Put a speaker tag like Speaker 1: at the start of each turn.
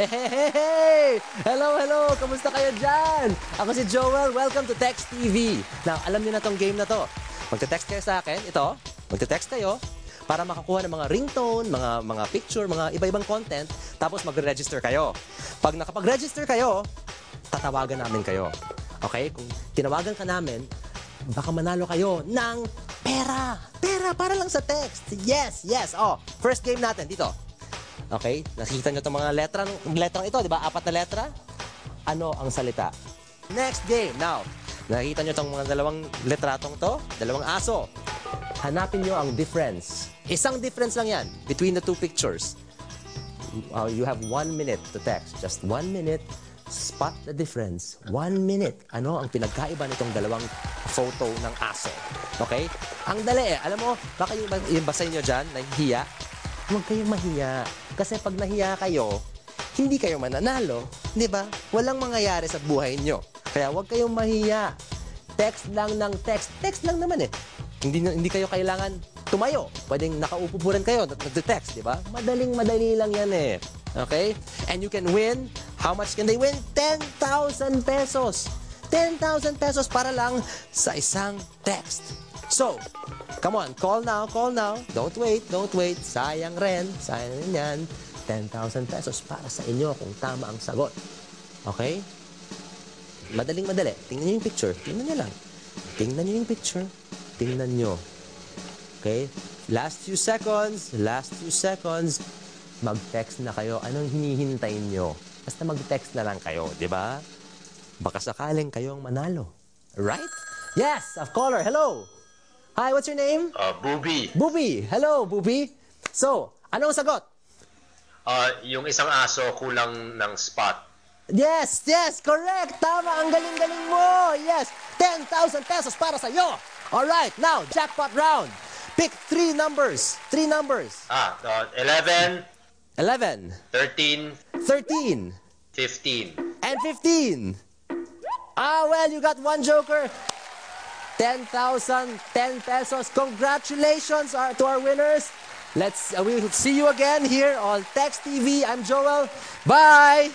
Speaker 1: Hey! Hello, hello! Kamusta kayo dyan? Ako si Joel. Welcome to Text TV. Now, alam niyo na tong game na to. Magte-text kayo sa akin. Ito, magte-text kayo para makakuha ng mga ringtone, mga picture, mga iba-ibang content. Tapos magre-register kayo. Pag nakapag-register kayo, tatawagan namin kayo. Okay? Kung tinawagan ka namin, baka manalo kayo ng pera. Pera para lang sa text. Yes, yes. Oh, first game natin dito. Okay? Nakikita nyo itong mga letrang ito, di ba? 4 na letra. Ano ang salita? Next game. Now, nakikita nyo itong mga dalawang letratong to, dalawang aso. Hanapin nyo ang difference. Isang difference lang yan between the two pictures. You have 1 minute to text. Just 1 minute. Spot the difference. 1 minute. Ano ang pinagkaiba nitong dalawang photo ng aso? Okay? Ang dali eh. Alam mo, baka yung basa nyo dyan, nahihiya. Huwag kayong mahiya. Kasi pag nahiya kayo, hindi kayo mananalo. Di ba? Walang mangyayari sa buhay nyo. Kaya huwag kayong mahiya. Text lang ng text. Text lang naman eh. Hindi kayo kailangan tumayo. Pwedeng nakaupo po rin kayo, nag-text, di ba? Madaling-madali lang yan eh. Okay? And you can win. How much can they win? 10,000 pesos. 10,000 pesos para lang sa isang text. So, come on, call now, call now. Don't wait, don't wait. Sayang rin yan. 10,000 pesos para sa inyo kung tama ang sagot. Okay? Madaling-madali. Tingnan nyo yung picture. Tingnan nyo lang. Tingnan nyo yung picture. Tingnan nyo. Okay? Last few seconds. Last few seconds. Mag-text na kayo. Anong hinihintay nyo? Basta mag-text na lang kayo, di ba? Baka sakaling kayo ang manalo. Right? Yes! A caller. Hello! Hi, what's your name?
Speaker 2: Bubi.
Speaker 1: Bubi. Hello, Bubi. So, anong sagot?
Speaker 2: Yung isang aso kulang ng spot.
Speaker 1: Yes, yes, correct. Tama, ang galing-galing mo. Yes, 10,000 pesos para sa iyo. All right, now, jackpot round. Pick 3 numbers. 3 numbers.
Speaker 2: 11,
Speaker 1: 11,
Speaker 2: 13,
Speaker 1: 13,
Speaker 2: 15.
Speaker 1: and 15. Well, you got 1 joker. 10,000, 10 pesos. Congratulations to our winners. We will see you again here on Text TV. I'm Joel. Bye!